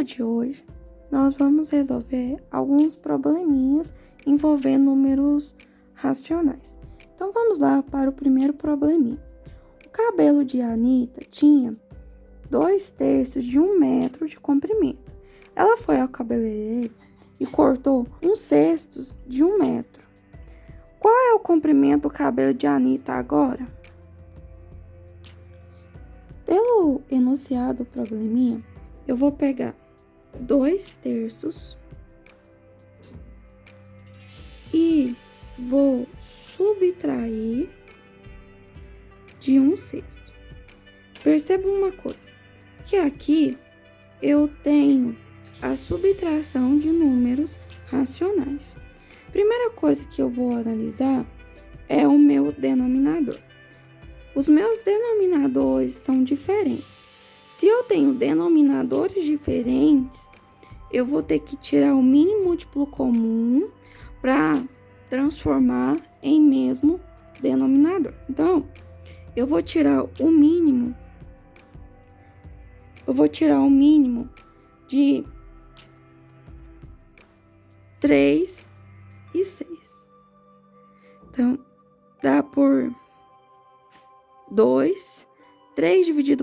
aula de hoje, nós vamos resolver alguns probleminhas envolvendo números racionais. Então, vamos lá para o primeiro probleminha. O cabelo de Anitta tinha 2/3 de 1 metro de comprimento. Ela foi ao cabeleireiro e cortou 1/6 de 1 metro. Qual é o comprimento do cabelo de Anitta agora? Pelo enunciado do probleminha, eu vou pegar 2/3 e vou subtrair de 1/6. Perceba uma coisa, que aqui eu tenho a subtração de números racionais. Primeira coisa que eu vou analisar é o meu denominador. Os meus denominadores são diferentes. Se eu tenho denominadores diferentes, eu vou ter que tirar o mínimo múltiplo comum para transformar em mesmo denominador. Então, eu vou tirar o mínimo de 3 e 6. Então, dá por 2. 3 divide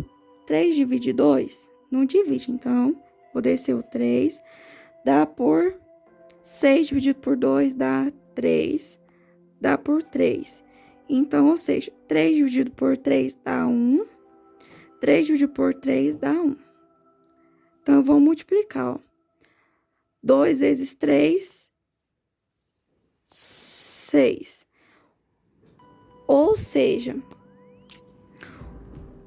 2, não divide. Então, vou descer o 3. Dá por 6 dividido por 2 dá 3. Dá por 3. Então, ou seja, 3 dividido por 3 dá 1. 3 dividido por 3 dá 1. Então, eu vou multiplicar, ó. 2 vezes 3, 6. Ou seja,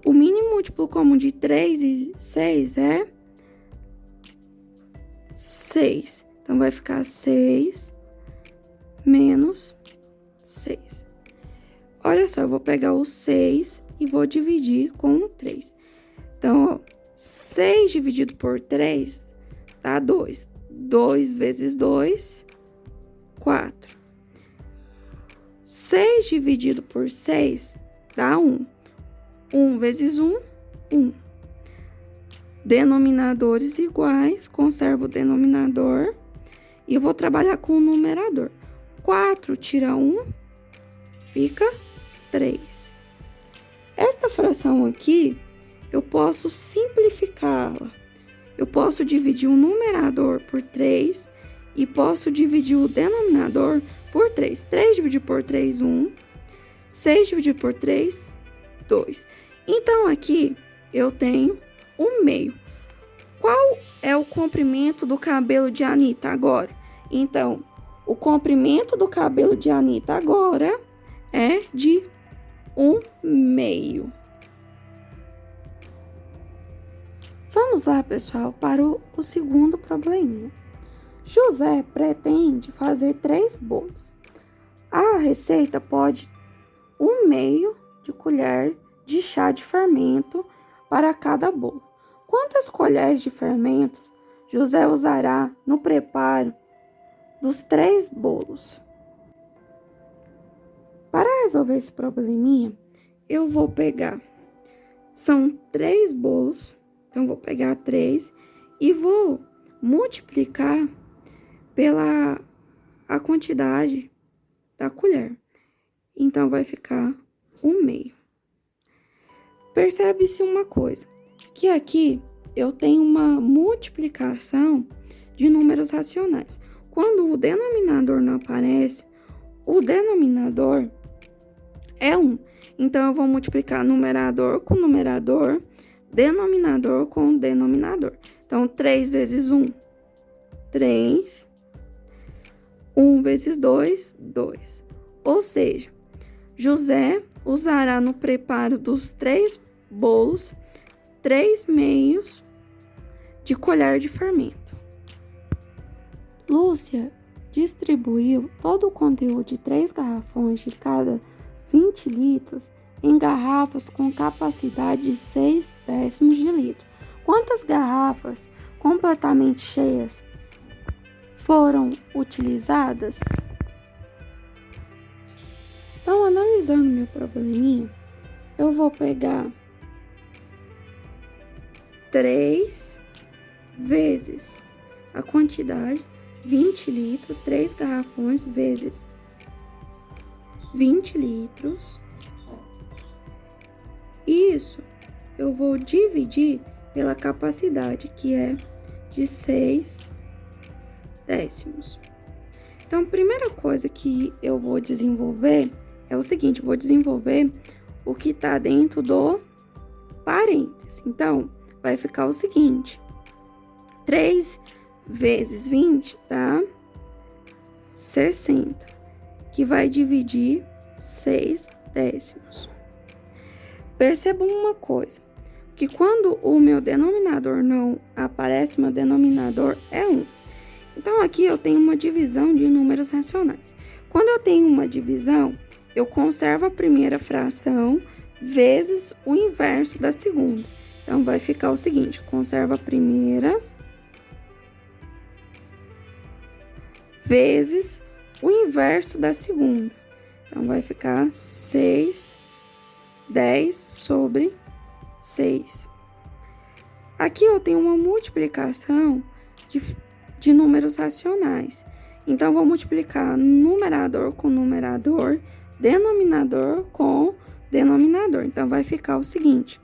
o mínimo múltiplo comum de 3 e 6 é 6. Então, vai ficar 6 menos 6. Olha só, eu vou pegar o 6 e vou dividir com o 3. Então, ó, 6 dividido por 3 dá 2. 2 vezes 2, 4. 6 dividido por 6 dá 1. 1 vezes 1, 1. Denominadores iguais, conservo o denominador e eu vou trabalhar com o numerador. 4 tira 1, fica 3. Esta fração aqui, eu posso simplificá-la. Eu posso dividir o numerador por 3 e posso dividir o denominador por 3. 3 dividido por 3, 1. 6 dividido por 3, 2. Então, aqui eu tenho 1/2. Qual é o comprimento do cabelo de Anitta agora? Então, o comprimento do cabelo de Anitta agora é de 1/2. Vamos lá, pessoal, para o segundo probleminha. José pretende fazer 3 bolos. A receita pode 1/2 de colher de chá de fermento para cada bolo. Quantas colheres de fermentos José usará no preparo dos 3 bolos? Para resolver esse probleminha, eu vou pegar, são 3 bolos, então vou pegar 3 e vou multiplicar pela a quantidade da colher. Então, vai ficar 1/2. Percebe-se uma coisa, que aqui eu tenho uma multiplicação de números racionais. Quando o denominador não aparece, o denominador é 1. Então, eu vou multiplicar numerador com numerador, denominador com denominador. Então, 3 vezes 1, 3. 1 vezes 2, 2. Ou seja, José usará no preparo dos 3 bolos 3/2 de colher de fermento. Lúcia distribuiu todo o conteúdo de 3 garrafões de cada 20 litros em garrafas com capacidade de 0,6 de litro. Quantas garrafas completamente cheias foram utilizadas? Então, analisando meu probleminha, eu vou pegar 3 vezes a quantidade, 20 litros, 3 garrafões vezes 20 litros. Isso eu vou dividir pela capacidade, que é de 6 décimos. Então, a primeira coisa que eu vou desenvolver é o seguinte: eu vou desenvolver o que está dentro do parênteses. Então, vai ficar o seguinte: 3 vezes 20 dá 60, que vai dividir 6 décimos. Percebam uma coisa, que quando o meu denominador não aparece, meu denominador é 1. Então, aqui eu tenho uma divisão de números racionais. Quando eu tenho uma divisão, eu conservo a primeira fração vezes o inverso da segunda. Então, vai ficar o seguinte: conserva a primeira vezes o inverso da segunda. Então, vai ficar 10 sobre 6. Aqui eu tenho uma multiplicação de números racionais. Então, vou multiplicar numerador com numerador, denominador com denominador. Então, vai ficar o seguinte: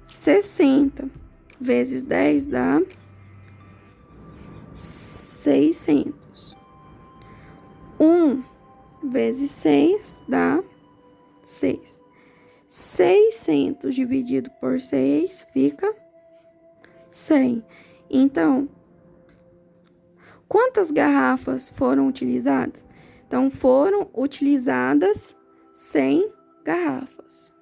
60 vezes 10 dá 600. 1 vezes 6 dá 6. 600 dividido por 6 fica 100. Então, quantas garrafas foram utilizadas? Então, foram utilizadas 100 garrafas.